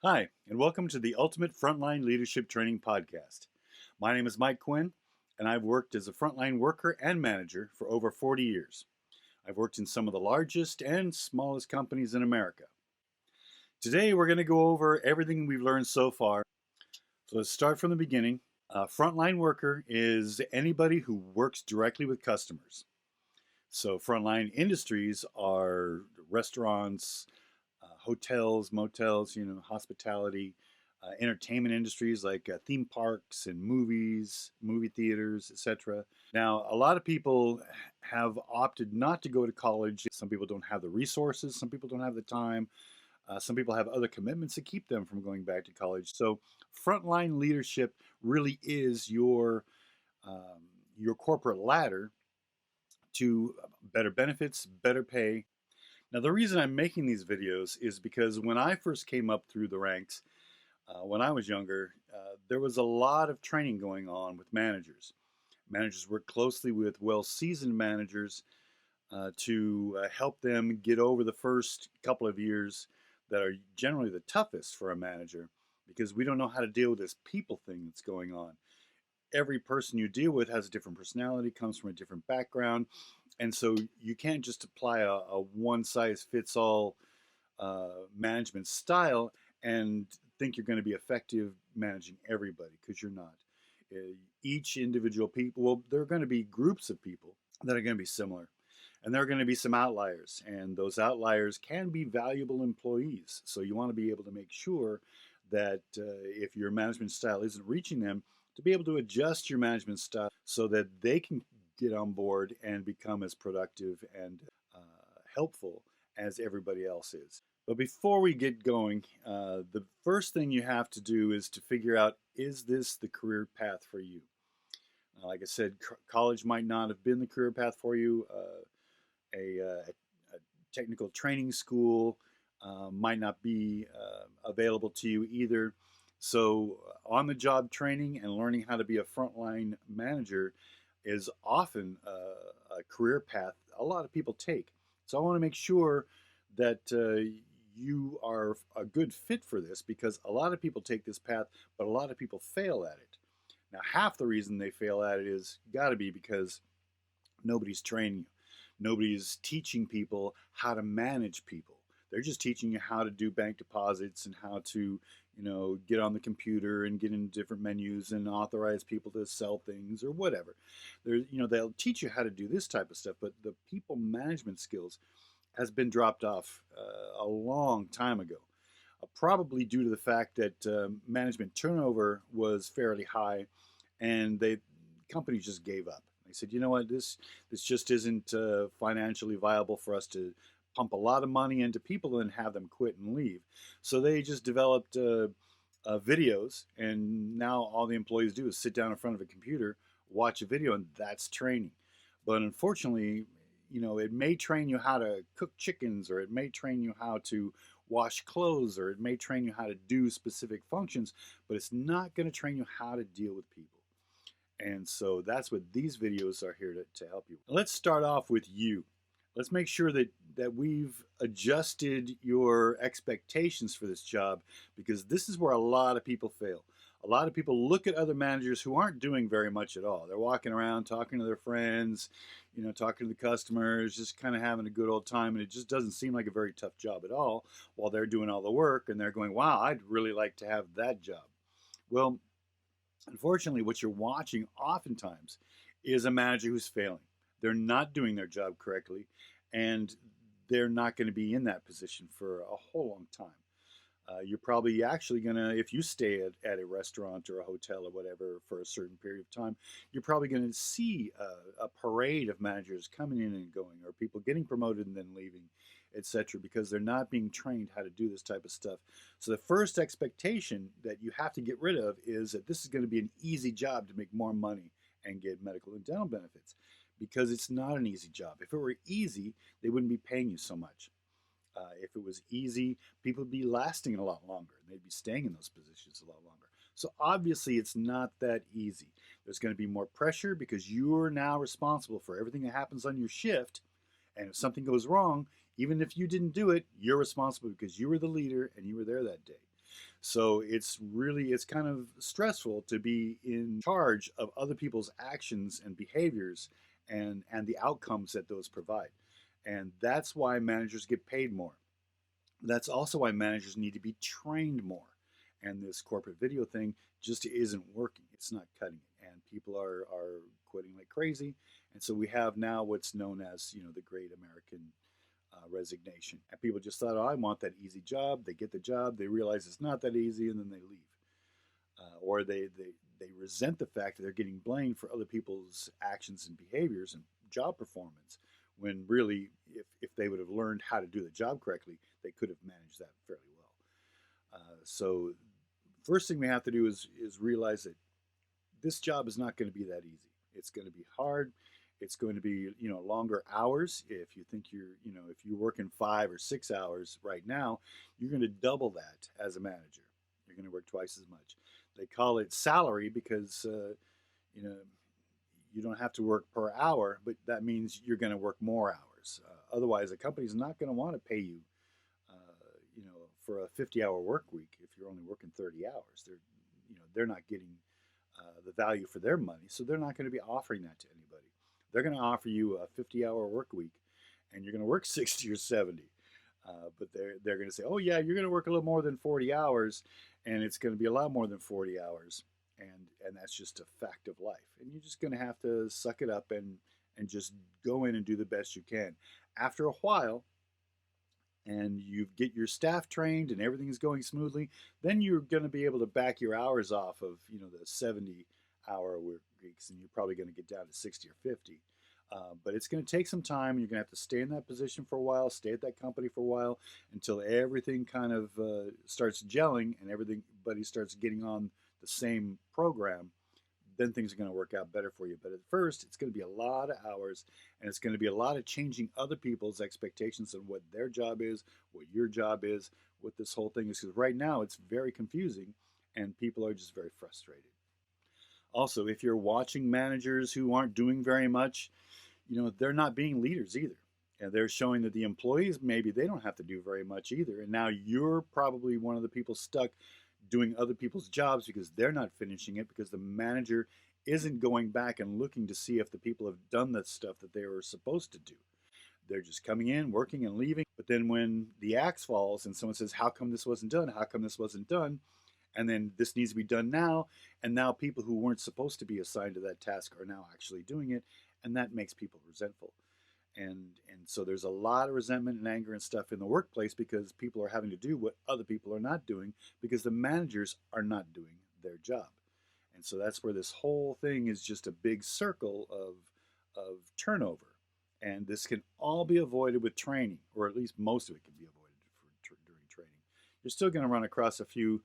Hi, and welcome to the Ultimate Frontline Leadership Training Podcast. My name is Mike Quinn, and I've worked as a frontline worker and manager for over 40 years. I've worked in some of the largest and smallest companies in America. Today, we're going to go over everything we've learned so far. So let's start from the beginning. A frontline worker is anybody who works directly with customers. So, frontline industries are restaurants, hotels, motels, hospitality, entertainment industries like theme parks and movies, movie theaters, etc. Now, a lot of people have opted not to go to college. Some people don't have the resources, some people don't have the time, some people have other commitments that keep them from going back to college. So, frontline leadership really is um, your corporate ladder to better benefits, better pay. Now, the reason I'm making these videos is because when I first came up through the ranks, when I was younger, there was a lot of training going on with managers. Managers work closely with well seasoned managers to help them get over the first couple of years that are generally the toughest for a manager because we don't know how to deal with this people thing that's going on. Every person you deal with has a different personality, comes from a different background, and so you can't just apply a one size fits all management style and think you're going to be effective managing everybody because you're not. Each individual people, well, there are going to be groups of people that are going to be similar. And there are going to be some outliers, and those outliers can be valuable employees. So you want to be able to make sure that if your management style isn't reaching them, to be able to adjust your management style so that they can get on board and become as productive and helpful as everybody else is. But before we get going, the first thing you have to do is to figure out, is this the career path for you? Like I said, college might not have been the career path for you. A technical training school might not be available to you either. So, on the job training and learning how to be a frontline manager is often a career path a lot of people take. So, I want to make sure that you are a good fit for this because a lot of people take this path, but a lot of people fail at it. Now, half the reason they fail at it is got to be because nobody's training you. Nobody's teaching people how to manage people. They're just teaching you how to do bank deposits and how to, get on the computer and get into different menus and authorize people to sell things or whatever. They'll teach you how to do this type of stuff, but the people management skills has been dropped off a long time ago. Probably due to the fact that management turnover was fairly high, and companies just gave up. They said, you know what, this just isn't financially viable for us to pump a lot of money into people and have them quit and leave. So they just developed videos, and now all the employees do is sit down in front of a computer, watch a video, and that's training. But unfortunately, it may train you how to cook chickens, or it may train you how to wash clothes, or it may train you how to do specific functions, but it's not going to train you how to deal with people. And so that's what these videos are here to help you. Let's start off with you. Let's make sure that we've adjusted your expectations for this job because this is where a lot of people fail. A lot of people look at other managers who aren't doing very much at all. They're walking around talking to their friends, talking to the customers, just kind of having a good old time. And it just doesn't seem like a very tough job at all while they're doing all the work. And they're going, wow, I'd really like to have that job. Well, unfortunately, what you're watching oftentimes is a manager who's failing. They're not doing their job correctly, and they're not going to be in that position for a whole long time. You're probably actually going to, if you stay at a restaurant or a hotel or whatever for a certain period of time, you're probably going to see a parade of managers coming in and going, or people getting promoted and then leaving, etc., because they're not being trained how to do this type of stuff. So the first expectation that you have to get rid of is that this is going to be an easy job to make more money and get medical and dental benefits, because it's not an easy job. If it were easy, they wouldn't be paying you so much. If it was easy, people would be lasting a lot longer. They'd be staying in those positions a lot longer. So obviously, it's not that easy. There's going to be more pressure because you're now responsible for everything that happens on your shift. And if something goes wrong, even if you didn't do it, you're responsible because you were the leader and you were there that day. So it's kind of stressful to be in charge of other people's actions and behaviors and the outcomes that those provide. And that's why managers get paid more. That's also why managers need to be trained more. And this corporate video thing just isn't working. It's not cutting it. And people are quitting like crazy. And so we have now what's known as, the great American resignation. And people just thought, oh, I want that easy job. They get the job, they realize it's not that easy, and then they leave. Or they resent the fact that they're getting blamed for other people's actions and behaviors and job performance, when really, if they would have learned how to do the job correctly, they could have managed that fairly well. So first thing we have to do is realize that this job is not going to be that easy. It's going to be hard. It's going to be, longer hours. If you think if you're working 5 or 6 hours right now, you're going to double that as a manager. You're going to work twice as much. They call it salary because, you don't have to work per hour, but that means you're going to work more hours. Otherwise, a company's not going to want to pay you, for a 50-hour work week if you're only working 30 hours. They're not getting the value for their money, so they're not going to be offering that to anybody. They're going to offer you a 50-hour work week, and you're going to work 60 or 70. But they're going to say, oh yeah, you're going to work a little more than 40 hours, and it's going to be a lot more than 40 hours, and that's just a fact of life. And you're just going to have to suck it up and just go in and do the best you can. After a while, and you get your staff trained and everything is going smoothly, then you're going to be able to back your hours off of the 70-hour work weeks, and you're probably going to get down to 60 or 50. But it's going to take some time. You're going to have to stay in that position for a while, stay at that company for a while, until everything kind of starts gelling and everybody starts getting on the same program. Then things are going to work out better for you. But at first, it's going to be a lot of hours, and it's going to be a lot of changing other people's expectations of what their job is, what your job is, what this whole thing is. Because right now, it's very confusing, and people are just very frustrated. Also, if you're watching managers who aren't doing very much, they're not being leaders either. And they're showing that the employees, maybe they don't have to do very much either. And now you're probably one of the people stuck doing other people's jobs because they're not finishing it, because the manager isn't going back and looking to see if the people have done the stuff that they were supposed to do. They're just coming in, working, and leaving. But then when the axe falls and someone says, how come this wasn't done? How come this wasn't done? And then this needs to be done now. And now people who weren't supposed to be assigned to that task are now actually doing it. And that makes people resentful. And so there's a lot of resentment and anger and stuff in the workplace because people are having to do what other people are not doing because the managers are not doing their job. And so that's where this whole thing is just a big circle of turnover. And this can all be avoided with training, or at least most of it can be avoided during training. You're still going to run across a few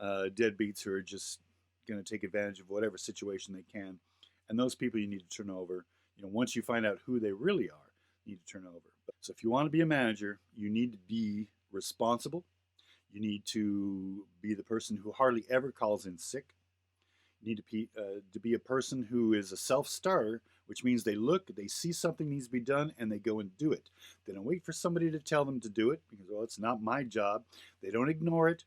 deadbeats who are just going to take advantage of whatever situation they can. And those people you need to turn over. Once you find out who they really are, you need to turn over. So if you want to be a manager, you need to be responsible. You need to be the person who hardly ever calls in sick. You need to be a person who is a self-starter, which means they see something needs to be done, and they go and do it. They don't wait for somebody to tell them to do it because, well, it's not my job. They don't ignore it.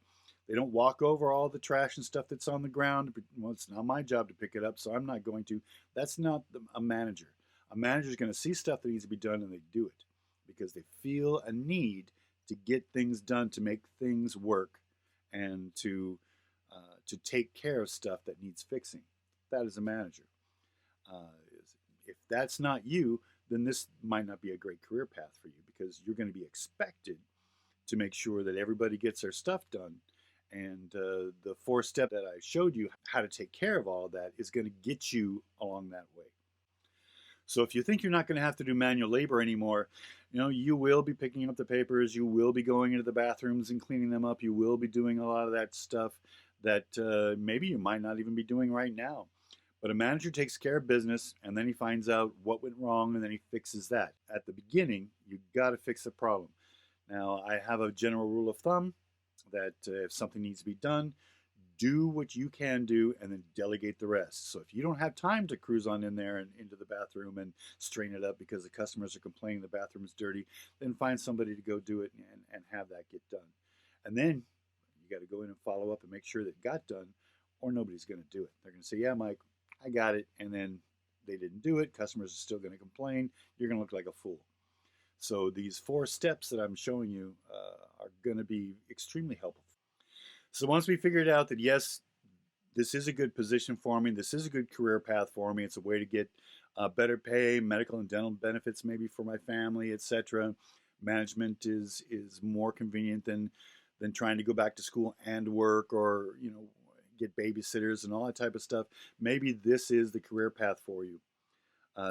They don't walk over all the trash and stuff that's on the ground. Well, it's not my job to pick it up, so I'm not going to. That's not a manager. A manager is going to see stuff that needs to be done, and they do it because they feel a need to get things done, to make things work, and to take care of stuff that needs fixing. That is a manager. If that's not you, then this might not be a great career path for you because you're going to be expected to make sure that everybody gets their stuff done. And the 4-step that I showed you how to take care of all of that is going to get you along that way. So if you think you're not going to have to do manual labor anymore, you will be picking up the papers, you will be going into the bathrooms and cleaning them up, you will be doing a lot of that stuff that maybe you might not even be doing right now. But a manager takes care of business, and then he finds out what went wrong, and then he fixes that. At the beginning, you've got to fix the problem. Now, I have a general rule of thumb that if something needs to be done, do what you can do and then delegate the rest. So if you don't have time to cruise on in there and into the bathroom and strain it up because the customers are complaining the bathroom is dirty, then find somebody to go do it and have that get done. And then you got to go in and follow follow up and make sure that it got done, or nobody's going to do it. They're going to say, yeah, Mike, I got it. And then they didn't do it. Customers are still going to complain. You're going to look like a fool. So these 4 steps that I'm showing you are going to be extremely helpful. So once we figured out that, yes, this is a good position for me, this is a good career path for me, it's a way to get better pay, medical and dental benefits maybe for my family, etc. Management is more convenient than trying to go back to school and work, or get babysitters and all that type of stuff. Maybe this is the career path for you.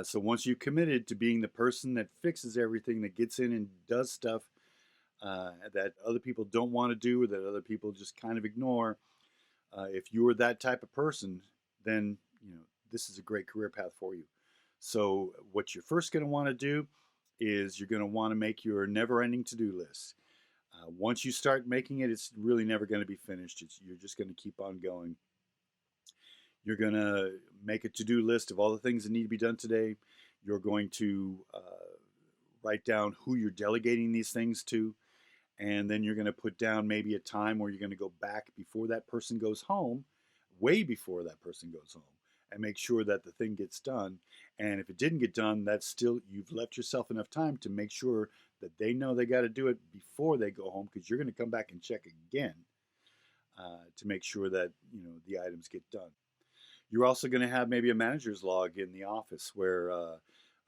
So once you've committed to being the person that fixes everything, that gets in and does stuff that other people don't want to do, or that other people just kind of ignore, if you're that type of person, then this is a great career path for you. So what you're first going to want to do is you're going to want to make your never-ending to-do list. Once you start making it, it's really never going to be finished. You're just going to keep on going. You're going to make a to-do list of all the things that need to be done today. You're going to write down who you're delegating these things to. And then you're going to put down maybe a time where you're going to go back before that person goes home, way before that person goes home, and make sure that the thing gets done. And if it didn't get done, that's still, you've left yourself enough time to make sure that they know they got to do it before they go home, because you're going to come back and check again to make sure that the items get done. You're also going to have maybe a manager's log in the office where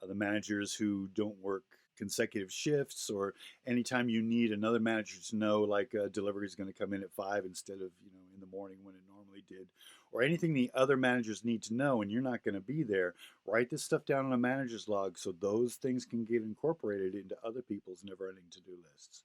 the managers who don't work consecutive shifts, or anytime you need another manager to know, like delivery is going to come in at 5 instead of in the morning when it normally did, or anything the other managers need to know and you're not going to be there, write this stuff down on a manager's log so those things can get incorporated into other people's never-ending to-do lists,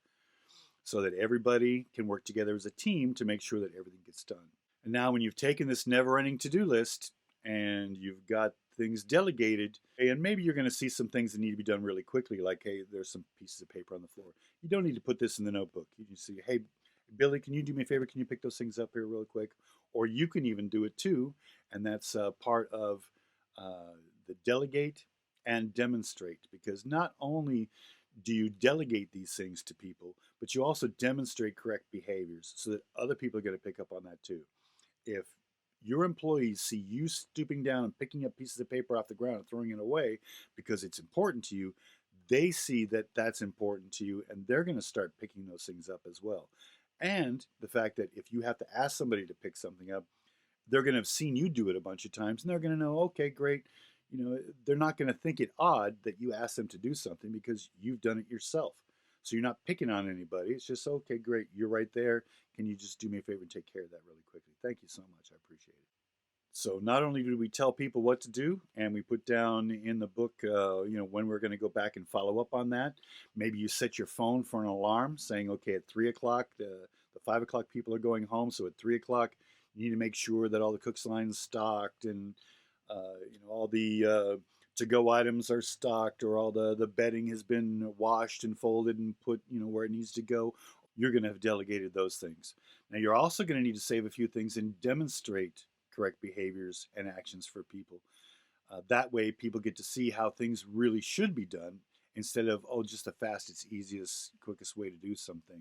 so that everybody can work together as a team to make sure that everything gets done. And now when you've taken this never-ending to-do list and you've got things delegated, and maybe you're going to see some things that need to be done really quickly, like, hey, there's some pieces of paper on the floor. You don't need to put this in the notebook. You can see, hey, Billy, can you do me a favor? Can you pick those things up here real quick? Or you can even do it too, and that's part of the delegate and demonstrate, because not only do you delegate these things to people, but you also demonstrate correct behaviors so that other people are going to pick up on that too. If your employees see you stooping down and picking up pieces of paper off the ground and throwing it away because it's important to you, they see that that's important to you, and they're going to start picking those things up as well. And the fact that if you have to ask somebody to pick something up, they're going to have seen you do it a bunch of times, and they're going to know, okay, great. They're not going to think it odd that you ask them to do something because you've done it yourself. So you're not picking on anybody. It's just, okay, great. You're right there. Can you just do me a favor and take care of that really quickly? Thank you so much. I appreciate it. So not only do we tell people what to do, and we put down in the book, when we're going to go back and follow up on that. Maybe you set your phone for an alarm saying, okay, at 3 o'clock, the 5 o'clock people are going home. So at 3 o'clock, you need to make sure that all the cook's line's stocked, and all the to-go items are stocked, or all the bedding has been washed and folded and put where it needs to go. You're going to have delegated those things. Now you're also going to need to save a few things and demonstrate correct behaviors and actions for people. That way people get to see how things really should be done, instead of, oh, just the fastest, easiest, quickest way to do something.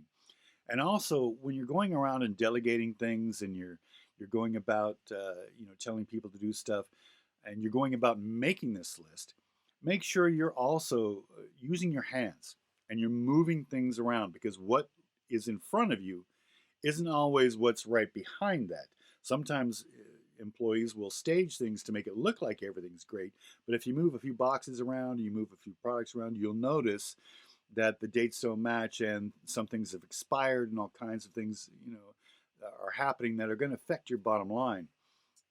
And also, when you're going around and delegating things, and you're going about telling people to do stuff, and you're going about making this list, make sure you're also using your hands and you're moving things around, because what is in front of you isn't always what's right behind that. Sometimes employees will stage things to make it look like everything's great, but if you move a few boxes around, you move a few products around, you'll notice that the dates don't match, and some things have expired, and all kinds of things are happening that are going to affect your bottom line.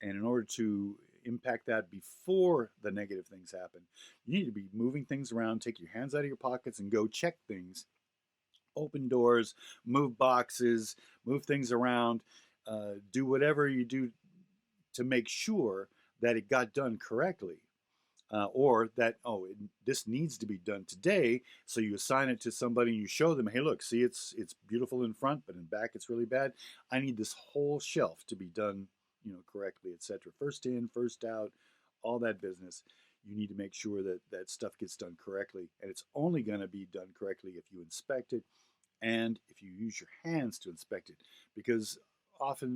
And in order to impact that before the negative things happen, you need to be moving things around. Take your hands out of your pockets and go check things. Open doors, move boxes, move things around, do whatever you do to make sure that it got done correctly. Or that, this needs to be done today. So you assign it to somebody and you show them, hey, look, see, it's beautiful in front, but in back it's really bad. I need this whole shelf to be done correctly, etc. First in, first out, all that business. You need to make sure that that stuff gets done correctly. And it's only going to be done correctly if you inspect it and if you use your hands to inspect it. Because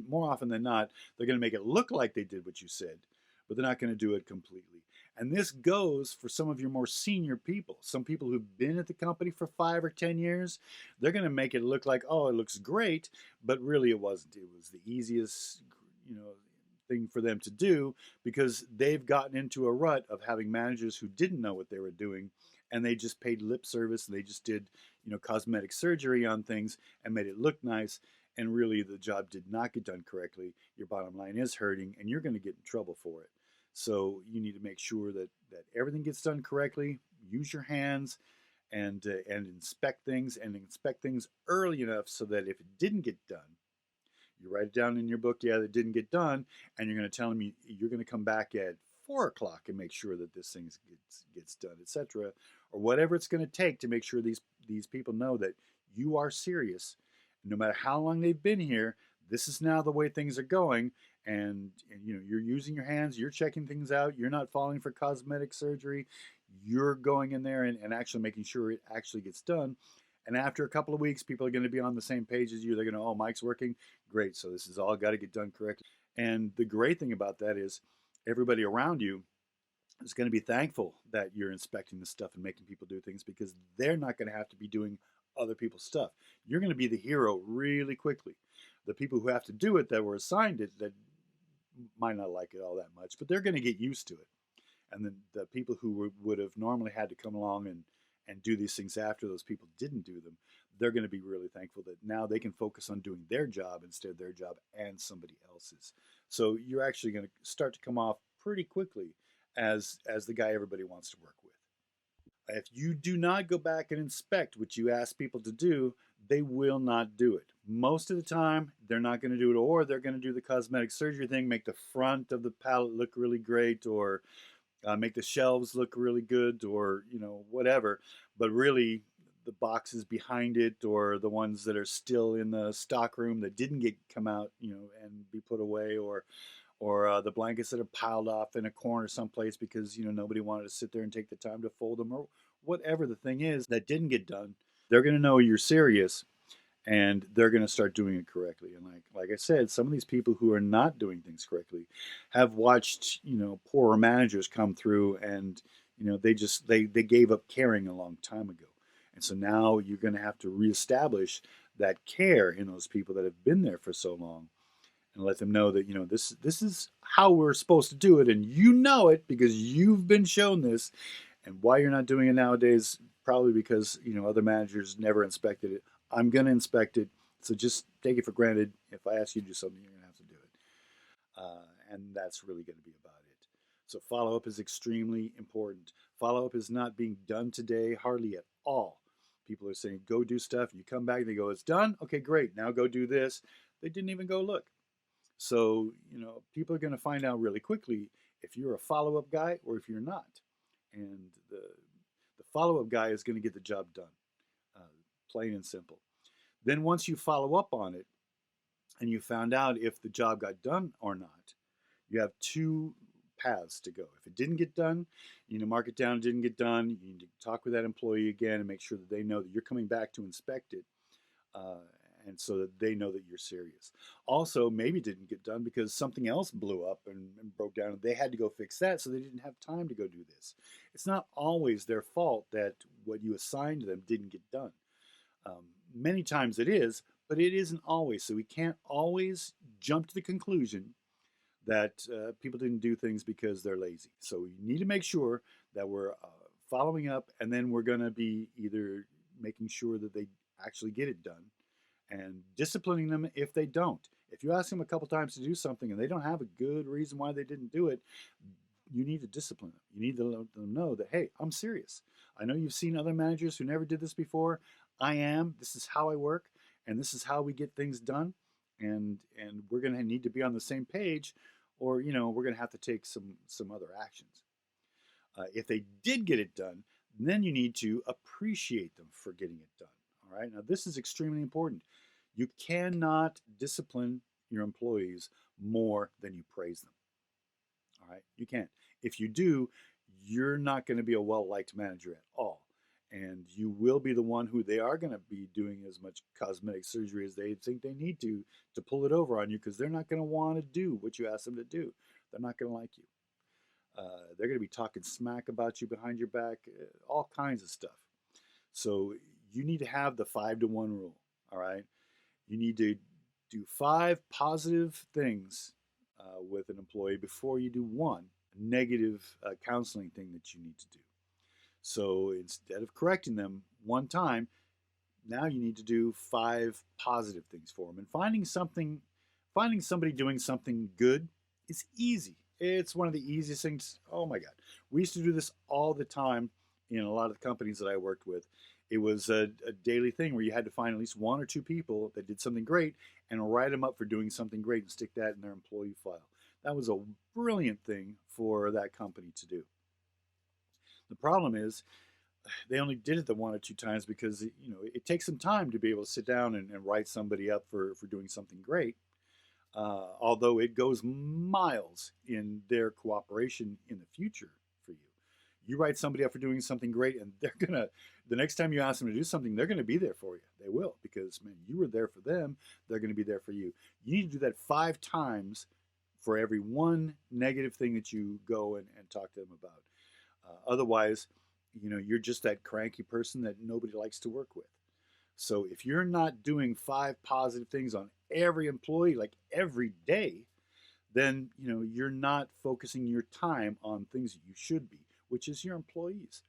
more often than not, they're going to make it look like they did what you said, but they're not going to do it completely. And this goes for some of your more senior people. Some people who've been at the company for 5 or 10 years, they're going to make it look like, oh, it looks great, but really it wasn't. It was the easiest, thing for them to do because they've gotten into a rut of having managers who didn't know what they were doing, and they just paid lip service and they just did, cosmetic surgery on things and made it look nice. And really, the job did not get done correctly. Your bottom line is hurting, and you're going to get in trouble for it. So you need to make sure that everything gets done correctly. Use your hands and inspect things early enough so that if it didn't get done, you write it down in your book. Yeah, that didn't get done, and you're going to tell them you're going to come back at 4 o'clock and make sure that this thing gets done, etc., or whatever it's going to take to make sure these people know that you are serious. No matter how long they've been here, this is now the way things are going, and you're using your hands, you're checking things out, you're not falling for cosmetic surgery, you're going in there and actually making sure it actually gets done. And after a couple of weeks, people are going to be on the same page as you. They're going to, oh, Mike's working. Great. So this is all got to get done correctly. And the great thing about that is everybody around you is going to be thankful that you're inspecting this stuff and making people do things because they're not going to have to be doing other people's stuff. You're going to be the hero really quickly. The people who have to do it that were assigned it that might not like it all that much, but they're going to get used to it. And then the people who would have normally had to come along and do these things after those people didn't do them, they're going to be really thankful that now they can focus on doing their job instead of their job and somebody else's. So you're actually going to start to come off pretty quickly as the guy everybody wants to work with. If you do not go back and inspect what you ask people to do, they will not do it. Most of the time, they're not going to do it, or they're going to do the cosmetic surgery thing, make the front of the palette look really great, or make the shelves look really good, or whatever. But really, the boxes behind it, or the ones that are still in the stock room that didn't get come out, and be put away, or the blankets that are piled off in a corner someplace because nobody wanted to sit there and take the time to fold them, or whatever the thing is that didn't get done. They're going to know you're serious, and they're going to start doing it correctly. And like I said, some of these people who are not doing things correctly have watched poorer managers come through, and they gave up caring a long time ago. And so now you're going to have to reestablish that care in those people that have been there for so long, and let them know that this is how we're supposed to do it, and you know it because you've been shown this. And why you're not doing it nowadays, probably because other managers never inspected it. I'm going to inspect it, so just take it for granted. If I ask you to do something, you're going to have to do it, and that's really going to be about it. So follow up is extremely important. Follow up is not being done today, hardly at all. People are saying go do stuff, you come back, they go, it's done. Okay, great. Now go do this. They didn't even go look. So, people are going to find out really quickly if you're a follow-up guy or if you're not. And the follow-up guy is going to get the job done, uh, plain and simple. Then once you follow up on it and you found out if the job got done or not, you have two paths to go. If it didn't get done, mark it down, it didn't get done. You need to talk with that employee again and make sure that they know that you're coming back to inspect it. And so that they know that you're serious. Also, maybe it didn't get done because something else blew up and broke down, and they had to go fix that, so they didn't have time to go do this. It's not always their fault that what you assigned to them didn't get done. Many times it is, but it isn't always. So we can't always jump to the conclusion that people didn't do things because they're lazy. So we need to make sure that we're following up, and then we're going to be either making sure that they actually get it done and disciplining them if they don't. If you ask them a couple times to do something and they don't have a good reason why they didn't do it, you need to discipline them. You need to let them know that, hey, I'm serious. I know you've seen other managers who never did this before. I am. This is how I work, and this is how we get things done. And we're going to need to be on the same page, or we're going to have to take some other actions. If they did get it done, then you need to appreciate them for getting it done. All right. Now, this is extremely important. You cannot discipline your employees more than you praise them. All right. You can't. If you do, you're not going to be a well-liked manager at all. and you will be the one who they are going to be doing as much cosmetic surgery as they think they need to pull it over on you, because they're not going to want to do what you ask them to do. They're not going to like you. They're going to be talking smack about you behind your back, all kinds of stuff. So you need to have the 5-to-1 rule. All right. You need to do 5 positive things with an employee before you do 1 negative counseling thing that you need to do. So instead of correcting them 1 time, now you need to do 5 positive things for them. And finding somebody doing something good is easy. It's one of the easiest things. Oh my God. We used to do this all the time in a lot of the companies that I worked with. It was a daily thing where you had to find at least 1 or 2 people that did something great and write them up for doing something great and stick that in their employee file. That was a brilliant thing for that company to do. The problem is they only did it the 1 or 2 times because it takes some time to be able to sit down and write somebody up for doing something great. Although it goes miles in their cooperation in the future for you. You write somebody up for doing something great, and the next time you ask them to do something, they're gonna be there for you. They will, because man, you were there for them. They're gonna be there for you. You need to do that 5 times for every 1 negative thing that you go and talk to them about. Otherwise, you're just that cranky person that nobody likes to work with. So if you're not doing 5 positive things on every employee, like every day, then you're not focusing your time on things that you should be, which is your employees.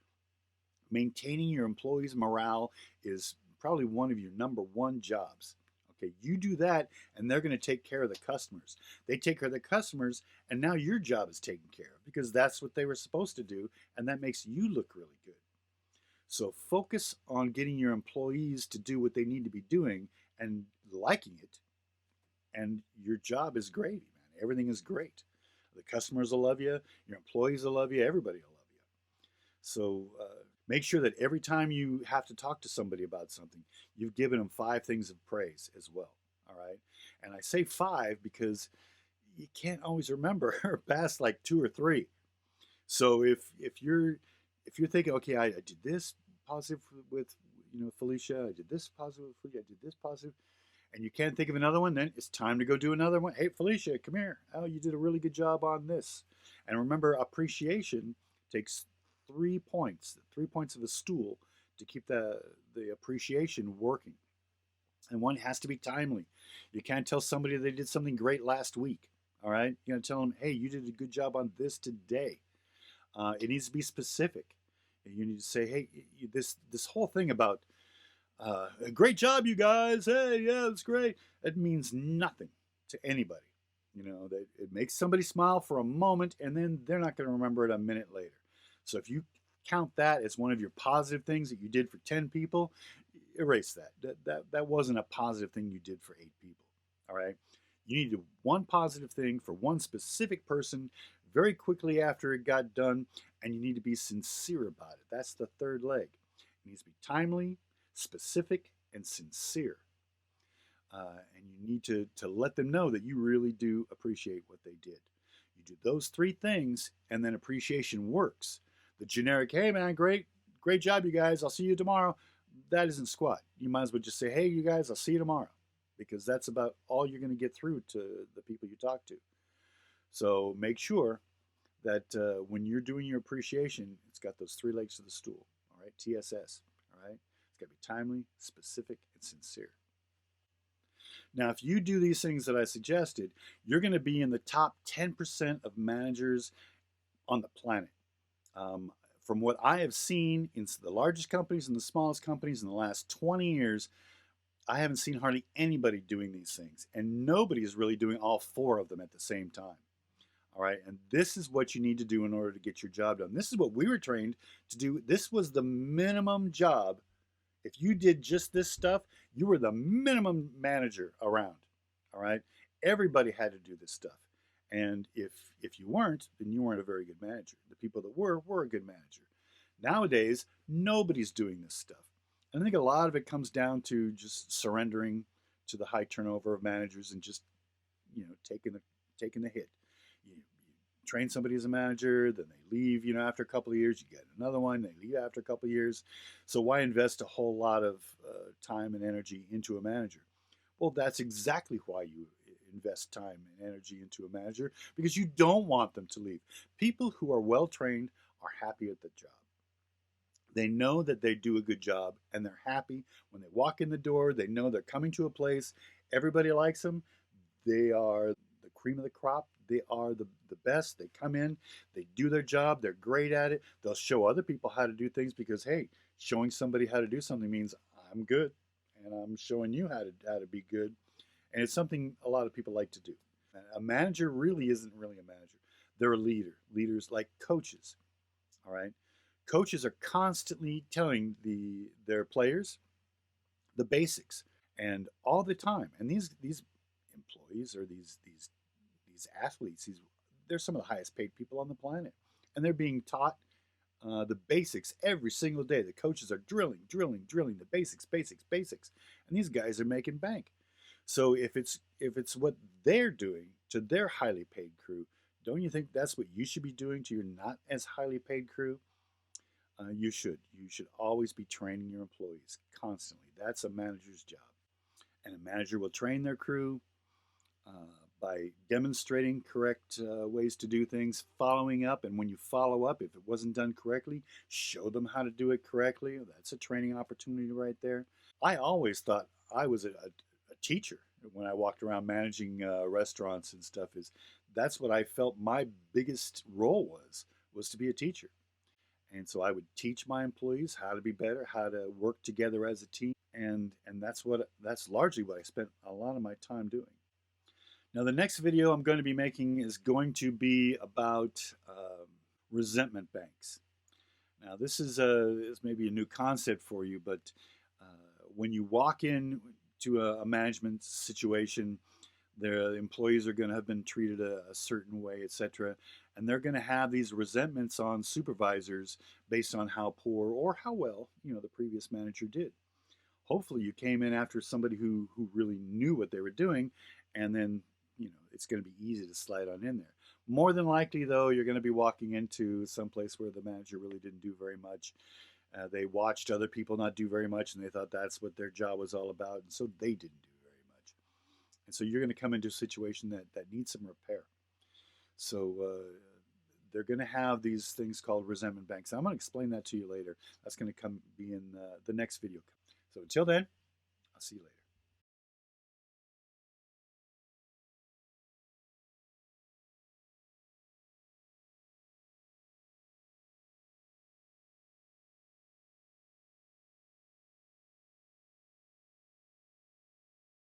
Maintaining your employees' morale is probably one of your number 1 jobs. Okay, you do that, and they're going to take care of the customers. They take care of the customers, and now your job is taken care of because that's what they were supposed to do, and that makes you look really good. So focus on getting your employees to do what they need to be doing and liking it, and your job is gravy, man. Everything is great. The customers will love you, your employees will love you, everybody will love you. So make sure that every time you have to talk to somebody about something, you've given them 5 things of praise as well. All right. And I say 5 because you can't always remember past like 2 or 3. So if you're thinking, okay, I did this positive with Felicia, I did this positive with Felicia, I did this positive, and you can't think of another one, then it's time to go do another one. Hey, Felicia, come here. Oh, you did a really good job on this. And remember, appreciation takes 3 points, 3 points of a stool to keep the appreciation working. And one has to be timely. You can't tell somebody they did something great last week. All right, you're gonna tell them, hey, you did a good job on this today. It needs to be specific. You need to say, hey, this whole thing about great job, you guys. Hey, yeah, it's great. It means nothing to anybody. That it makes somebody smile for a moment, and then they're not going to remember it a minute later. So if you count that as one of your positive things that you did for 10 people, erase that. That wasn't a positive thing you did for 8 people. All right. You need to do 1 positive thing for 1 specific person very quickly after it got done, and you need to be sincere about it. That's the 3rd leg. It needs to be timely, specific, and sincere. And you need to let them know that you really do appreciate what they did. You do those 3 things, and then appreciation works. The generic, hey man, great job, you guys, I'll see you tomorrow, that isn't squat. You might as well just say, hey, you guys, I'll see you tomorrow, because that's about all you're going to get through to the people you talk to. So make sure that when you're doing your appreciation, it's got those 3 legs to the stool. All right, TSS. All right, it's got to be timely, specific, and sincere. Now, if you do these things that I suggested, you're going to be in the top 10% of managers on the planet. From what I have seen in the largest companies and the smallest companies in the last 20 years, I haven't seen hardly anybody doing these things, and nobody is really doing all 4 of them at the same time. All right, and this is what you need to do in order to get your job done. This is what we were trained to do. This was the minimum job. If you did just this stuff, you were the minimum manager around. All right, everybody had to do this stuff, and if you weren't, then you weren't a very good manager. The people that were a good manager. Nowadays, nobody's doing this stuff, and I think a lot of it comes down to just surrendering to the high turnover of managers and just taking the hit. You train somebody as a manager, then they leave, after a couple of years, you get another one, they leave after a couple of years. So why invest a whole lot of time and energy into a manager? Well, that's exactly why you invest time and energy into a manager, because you don't want them to leave. People who are well trained are happy at the job. They know that they do a good job and they're happy when they walk in the door. They know they're coming to a place. Everybody likes them. They are the cream of the crop. They are the best. They come in, they do their job, they're great at it. They'll show other people how to do things because, hey, showing somebody how to do something means I'm good and I'm showing you how to be good. And it's something a lot of people like to do. A manager really isn't really a manager. They're a leader. Leaders like coaches. All right. Coaches are constantly telling their players the basics and all the time. And these employees or these athletes, they're some of the highest paid people on the planet, and they're being taught the basics every single day. The coaches are drilling the basics, and these guys are making bank. So if it's what they're doing to their highly paid crew, don't you think that's what you should be doing to your not as highly paid crew? You should. You should always be training your employees constantly. That's a manager's job. And a manager will train their crew uh, by demonstrating correct ways to do things, following up. And when you follow up, if it wasn't done correctly, show them how to do it correctly. That's a training opportunity right there. I always thought I was a teacher when I walked around managing restaurants and stuff. That's what I felt my biggest role was to be a teacher. And so I would teach my employees how to be better, how to work together as a team, and that's largely what I spent a lot of my time doing. Now the next video I'm going to be making is going to be about resentment banks. Now this may be a new concept for you, but when you walk in to a management situation, their employees are going to have been treated a certain way, etc. And they're going to have these resentments on supervisors based on how poor or how well, the previous manager did. Hopefully you came in after somebody who really knew what they were doing, and then, it's going to be easy to slide on in there. More than likely, though, you're going to be walking into some place where the manager really didn't do very much. They watched other people not do very much, and they thought that's what their job was all about, and so they didn't do very much. And so you're going to come into a situation that needs some repair. So they're going to have these things called resentment banks. I'm going to explain that to you later. That's going to be in the next video. So until then, I'll see you later.